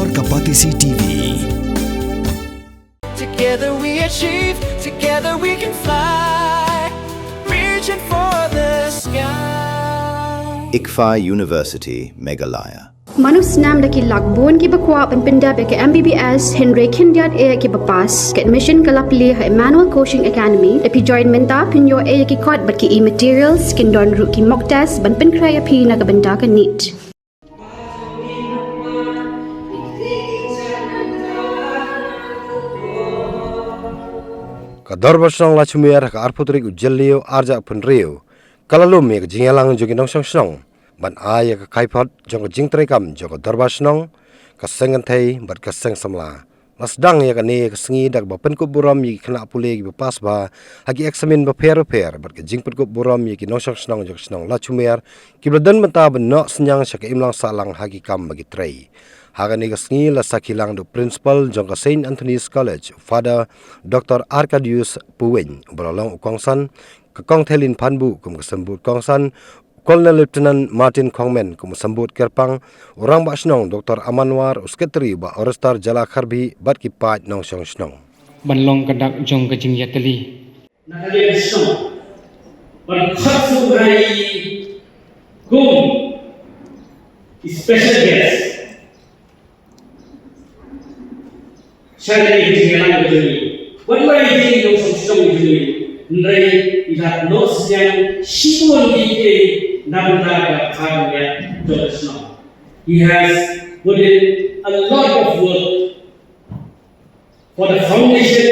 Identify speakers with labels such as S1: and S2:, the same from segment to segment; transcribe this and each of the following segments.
S1: for Kapatisi TV.
S2: Together we achieve, together we can fly, reaching for the sky.
S3: ICFA University, Meghalaya.
S4: Manus nam daki lakbon ki bakwa penpinda ke MBBS Henry Kindiat e ki bapas ke admission kalapli ha Emmanuel Coaching Academy epi join menta pinyo e ki kot bat ki e-materials kin don ru ki mock test ban pen kraya pi na kabanda ka neat.
S5: Kadorba Shnong Lachaumiere ka arputrik ujelio arja punrio kalalum me jingalang jogi nong Shnong ban aya ka kaipot jong jing trekam jong dorba Shnong ka sengan thai bat ka seng samla lasdang ya ka ne ka sngi dak ba pen ko buram yi khna pule gi pas ba hagi examin ba per bat ka jing pet ko buram yi ki nong Shnong jong Shnong Lachaumiere ki bladan mata ban no senyang sha ka imlang salang hagi kam bagi trei Hagani kasngi la sakilang do principal jong Saint Anthony's College Father Dr. Arcadius Puweiñ berolong ukongsan kakong thelin phanbu kum kesembut kongsan Colonel Lieutenant Martin Kongmen kum sambut kerpang orang ba Shnong Dr. Amanwar usketri ba orestar jala kharbi bat ki pat nong Shnong
S6: banlong kadak jong kajing yateli
S7: nakali Shnong ban khatsu hai kum special guest Shagari jingalang bajuni. What were you doing? No Shnong bajuni. Ndai ila no siang shituan di nabunda ka khagya to Shnong. He has put in a lot of work for the foundation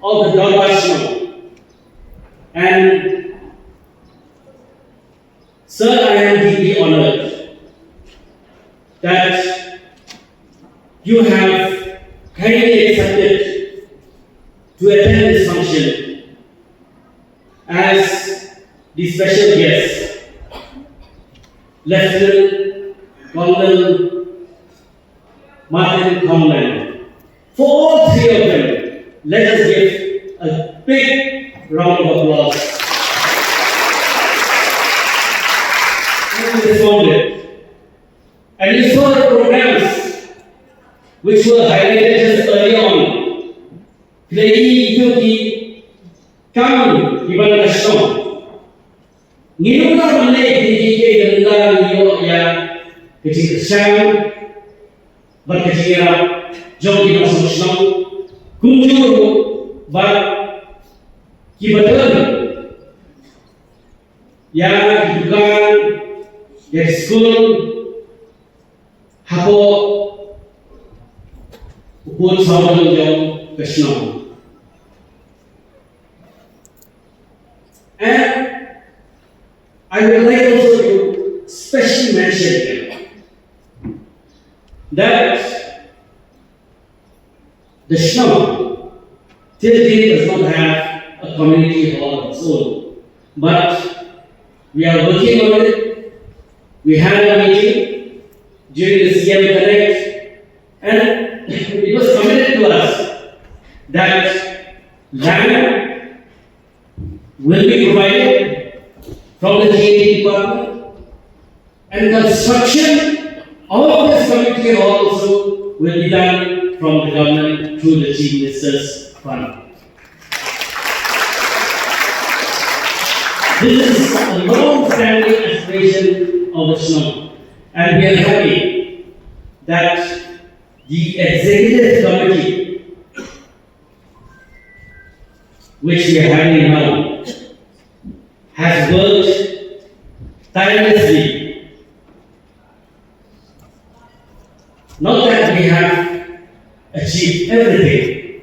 S7: of the Dorba Shnong. And sir, I am deeply honored that you have kindly accepted to attend this function as the special guest, Lieutenant Colonel Martin Kongmen. For all three of them, let us give a big round of applause. And responded. And you saw the programs which were highlighted just early on. Play Yuki, come, Ivan Shnong. Niluna Malay, the Ganda, Yoya, Kachika Sham, but Kachira, Jogi Shnong, Kunjuru, but Kibatan, Ya, Dugan, Ya School, Hapo. Upon Sawadang Jong Shnong. And I would like also to specially mention that the Shnong till date does not have a community hall of its own, but we are working on it. We had a meeting during the CM Connect, and it was committed to us that land will be provided from the GAT department and construction of this community hall also will be done from the government through the Chief Minister's Fund. This is a long-standing aspiration of the Shnong, and we are happy that the executive committee, which we are having now, has worked tirelessly. Not that we have achieved everything,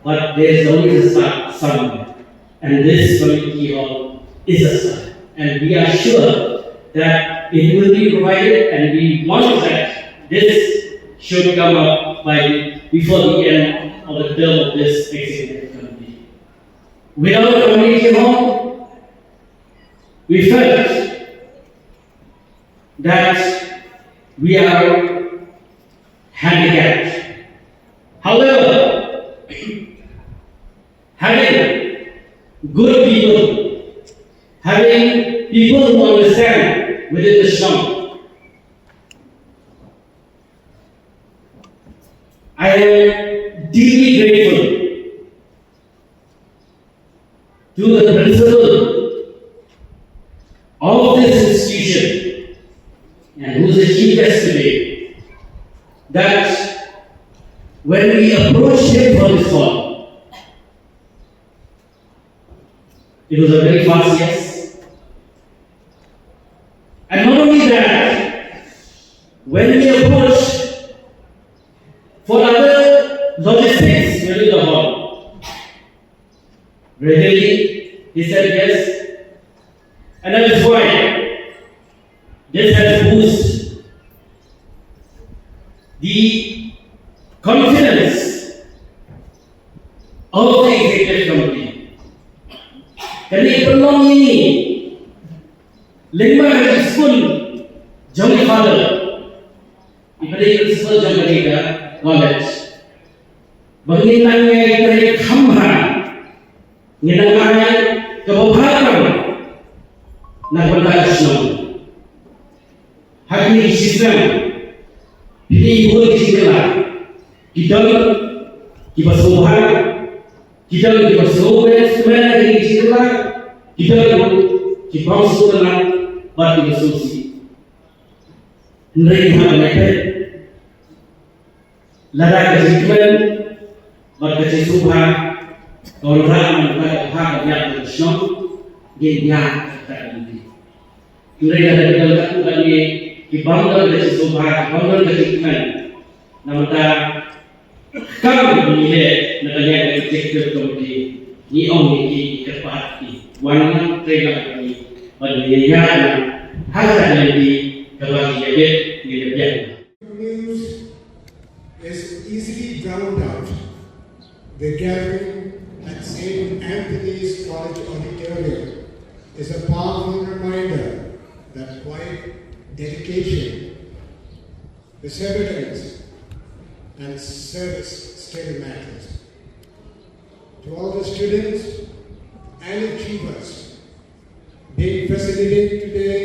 S7: but there is always a start somewhere. And this community hall is a start. And we are sure that it will be provided, and we want that this should come up before the end of the term of this executive committee. Without a community hall, we felt that we are handicapped. However, having good people, having people who understand within the Shnong, am deeply grateful to the principal of this institution and who is the chief guest today, that when we approached him for this call, it was a very fast yes. And not only that, when we approached for other logistics within the hall, readily he said yes, and that is why this has boosted the confidence of the executive committee. Kani perlu ini lima hari school jauh father ibadah principal jauh mereka college menginangnya ibadah khamha nginangnya kebahagiaan nak berada Shnong hari sistem ini boleh dikira kita bersuara kita bersuara sebenarnya dikira kita bersuara bagi bersuara mereka mereka lara kejiman bagi bersuara orang mereka hak yang Shnong dia mereka ada lagi dibangga dari sobat, bangga dari iman. Namun kami melihat negara executive committee ni orang ini kerpati, warna terang kami berlian hasil di kebahagiaan di dalam.
S1: News is easily drowned out. The gathering at St. Anthony's College Auditorium is a powerful reminder that quiet dedication, perseverance, and service still matters. To all the students and achievers being facilitated today,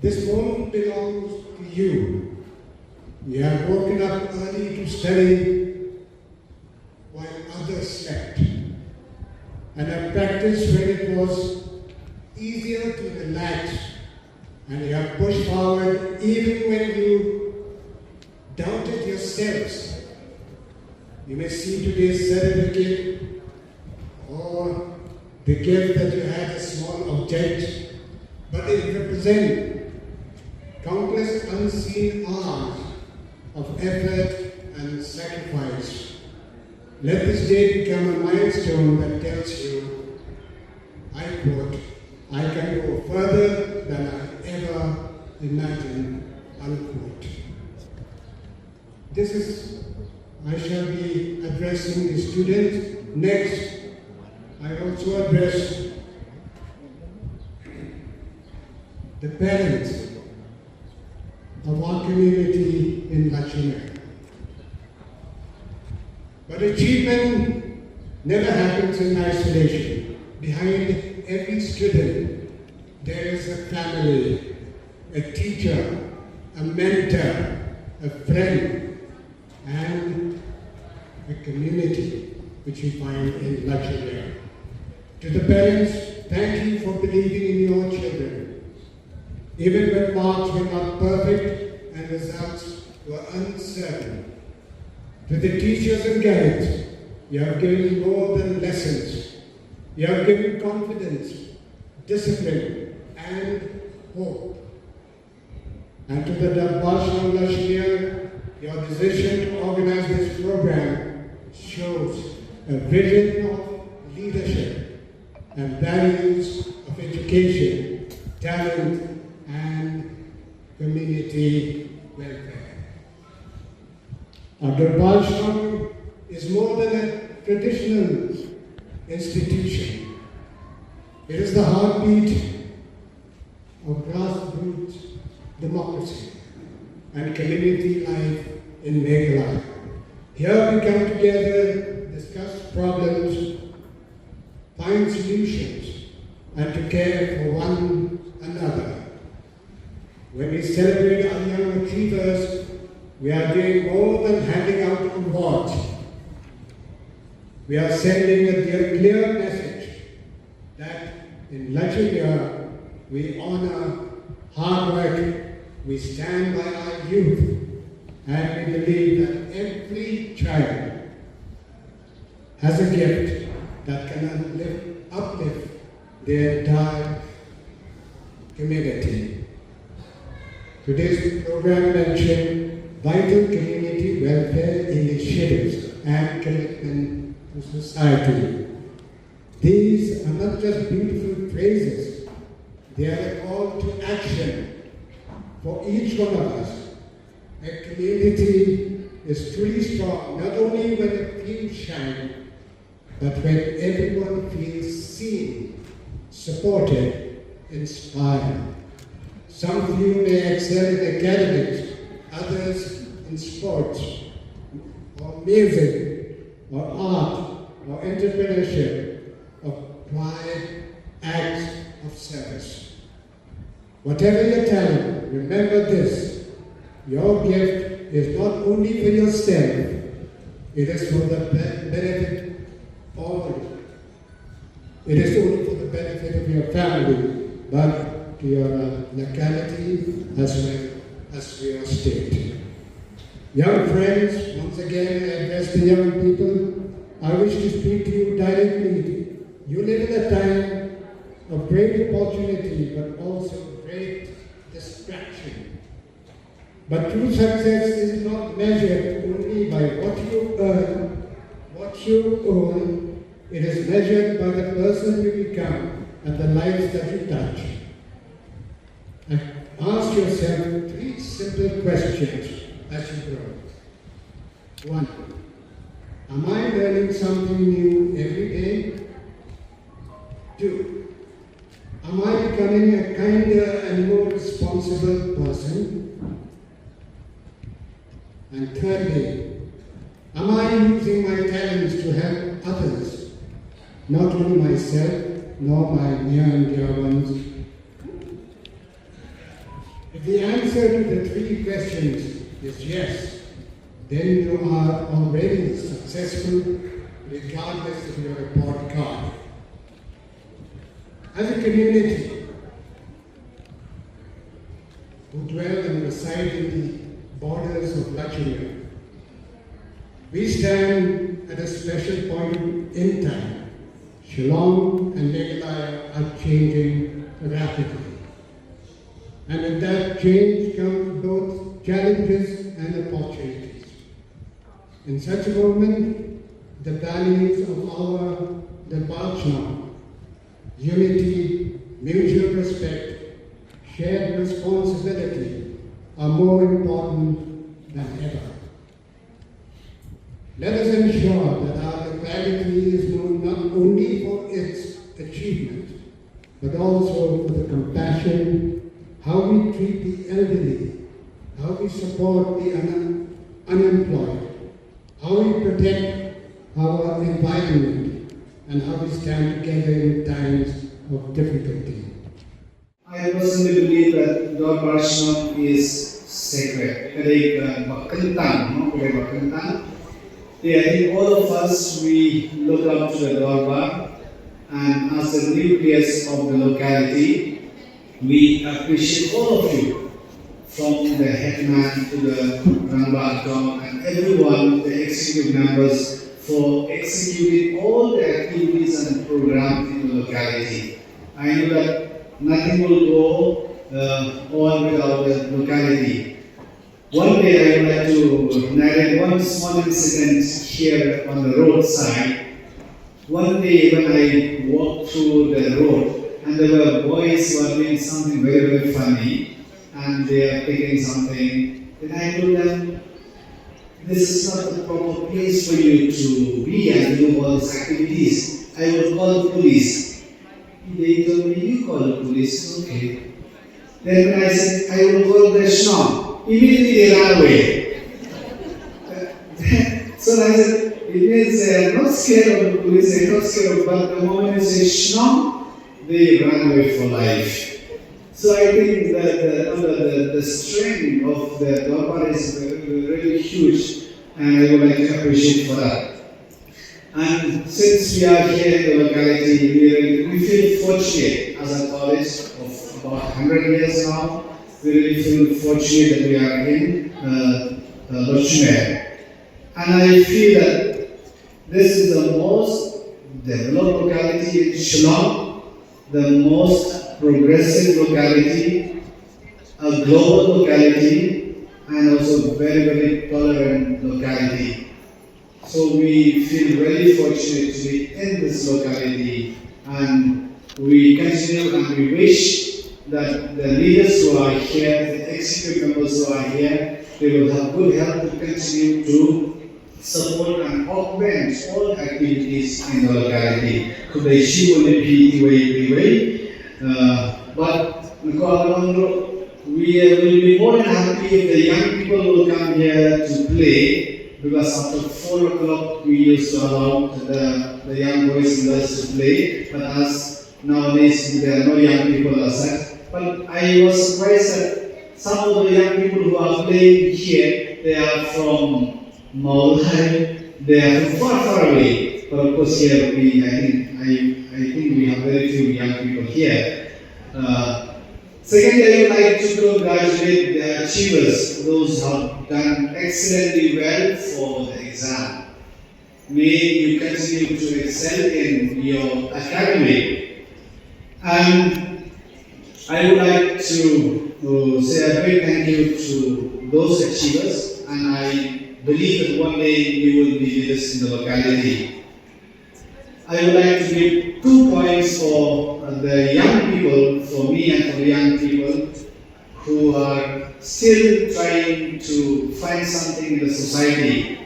S1: this moment belongs to you. You have woken up early to study while others slept, and have practiced when it was easier to relax, and you have pushed forward even when you doubted yourselves. You may see today's certificate or the gift that you had a small object, but it represents countless unseen hours of effort and sacrifice. Let this day become a milestone that tells you, I quote, I can go further than I ever imagined, unquote. I shall be addressing the students. Next, I also address the parents of our community in Lachaumiere. But achievement never happens in isolation. Behind every student, there is a family, a teacher, a mentor, a friend, and a community which we find in Lachaumiere. To the parents, thank you for believing in your children. Even when marks were not perfect and results were uncertain. To the teachers and guides, you have given more than lessons. You have given confidence, discipline, and hope. And to the Baroh of Lachaumiere, your decision to organize this program shows a vision of leadership and values of education, talent, and community welfare. Our Baroh is more than a traditional institution. It is the heartbeat of grassroots democracy and community life in Meghalaya. Here we come together, discuss problems, find solutions, and to care for one another. When we celebrate our young achievers, we are doing more than handing out awards. We are sending a clear message that in Lachaumiere we honor hard work, we stand by our youth, and we believe that every child has a gift that can uplift their entire community. Today's program mentioned vital community welfare initiatives and commitment to society. These are not just beautiful phrases, they are a call to action for each one of us. A community is truly strong, not only when it feels shine, but when everyone feels seen, supported, inspired. Some of you may excel in academics, others in sports, or music, or art, or entrepreneurship, or quiet acts of service. Whatever your talent, remember this: your gift is not only for yourself, it is for the benefit of all. It is only for the benefit of your family, but to your locality as well as your state. Young friends, once again I address the young people. I wish to speak to you directly. You live in a time of great opportunity, but also great distraction. But true success is not measured only by what you earn, what you own. It is measured by the person you become and the lives that you touch. And ask yourself 3 simple questions as you grow. 1. Am I learning something new every day? 2. Am I becoming a kinder and more responsible person? And thirdly, am I using my talents to help others, not only myself, nor my near and dear ones? If the answer to the 3 questions is yes, then you are already successful regardless of your report card. As a community who dwell and reside in the borders of Lachaumiere, we stand at a special point in time. Shnong and Meghalaya are changing rapidly. And with that change comes both challenges and opportunities. In such a moment, the values of the Baroh, unity, mutual respect, shared responsibility are more important than ever. Let us ensure that our locality is known not only for its achievement, but also for the compassion, how we treat the elderly, how we support the unemployed, how we protect our environment, and how we stand together in times of difficulty.
S8: I personally believe that Lord Baroh is sacred. I think all of us, we look up to the Lord, and as the nucleus of the locality, we appreciate all of you, from the headman to the Rangba and everyone, the executive members, for executing all the activities and programs in the locality. I know that nothing will go on without the locality. One day I would like to narrate one small incident here on the roadside. One day when I walked through the road, and there were boys who were doing something very, very funny, and they are picking something, then I told them, this is not the proper place for you to be and do all these activities. I will call the police. They told me, you call the police, okay. Then when I said, I will call the Shnong, immediately they ran away. So I said, it means they are not scared of the police, they are not scared of, but the moment you say Shnong, they run away for life. So I think that the strength of the Dorbar is really huge, and I would like to appreciate for that. And since we are here in the locality, we feel fortunate as a college of about 100 years now. We really feel fortunate that we are in Lachaumiere. And I feel that this is the most developed locality in Shnong, the most progressive locality, a global locality, and also very, very tolerant locality. So we feel very fortunate to be in this locality, and we continue and we wish that the leaders who are here, the executive members who are here, they will have good health to continue to support and augment all activities in the locality. Today, she will be Puweiñ, but we will be more than happy if the young people will come here to play, because after 4 o'clock we used to allow the young boys and girls to play, but as nowadays there are no young people as such. But I was surprised that some of the young people who are playing here, they are from Maulai, they are from far, far away. But of course here I think we have very few young people here. Secondly, I would like to congratulate the achievers, those who have done excellently well for the exam. May you continue to excel in your academy. And I would like to say a big thank you to those achievers, and I believe that one day you will be leaders in the locality. I would like to give 2 points for the young people, for me and for the young people who are still trying to find something in the society.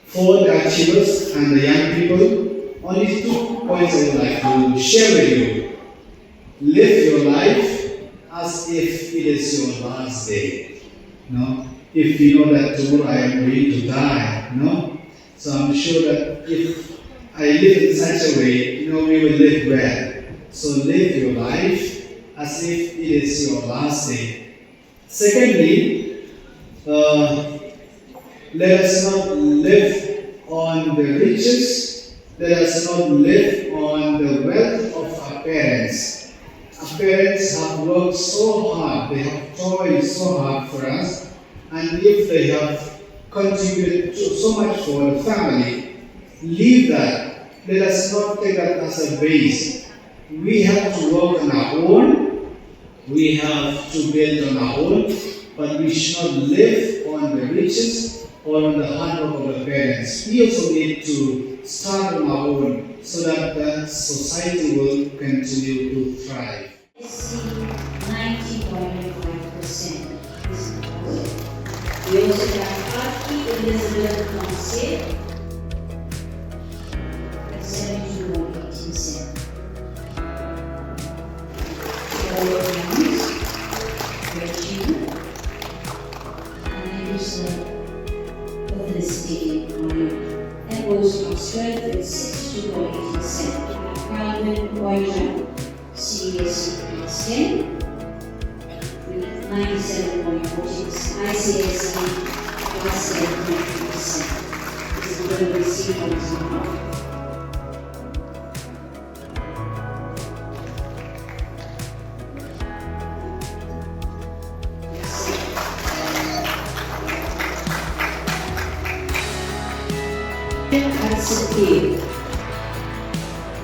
S8: For the achievers and the young people, only 2 points I would like to share with you. Live your life as if it is your last day. No? If you know that tomorrow I am going to die, no? So I'm sure that if I live in such a way, we will live well. So live your life as if it is your last day. Secondly, let us not live on the riches. Let us not live on the wealth of our parents. Our parents have worked so hard, they have toiled so hard for us, and if they have contributed so much for the family, leave that. Let us not take that as a base. We have to work on our own, we have to build on our own, but we should not live on the riches or on the hard work of the parents. We also need to start on our own so that the society will continue to thrive.
S9: SC 90.5%. We also have Arcadius at 72.8%. And goes from strength at 62.8%. Calvin Puweiñ, CSC 10 with 97.46%. ICSC plus 7.3%. This is going to be seen now. Kiew.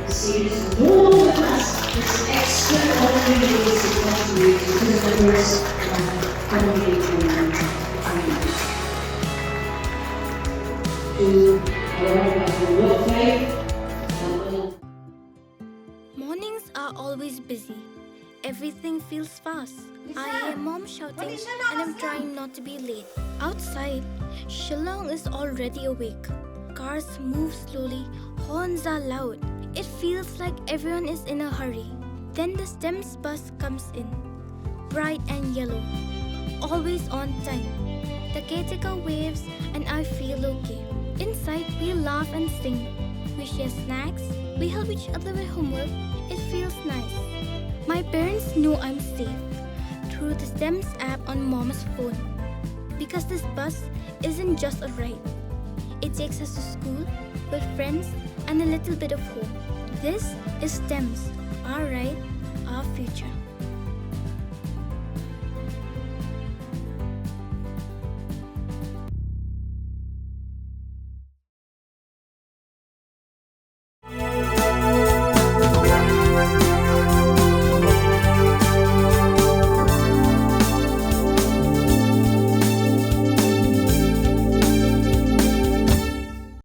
S9: The series no longer has this extraordinary contribution to the members of community to our work life.
S10: Mornings are always busy. Everything feels fast. I hear mom shouting and I'm trying not to be late. Outside, Shnong is already awake. Cars move slowly, horns are loud. It feels like everyone is in a hurry. Then the STEM's bus comes in, bright and yellow, always on time. The caretaker waves and I feel okay. Inside, we laugh and sing. We share snacks, we help each other with homework. It feels nice. My parents know I'm safe through the STEMS app on Mom's phone. Because this bus isn't just a ride. It takes us to school with friends and a little bit of hope. This is STEMS, our ride, our future.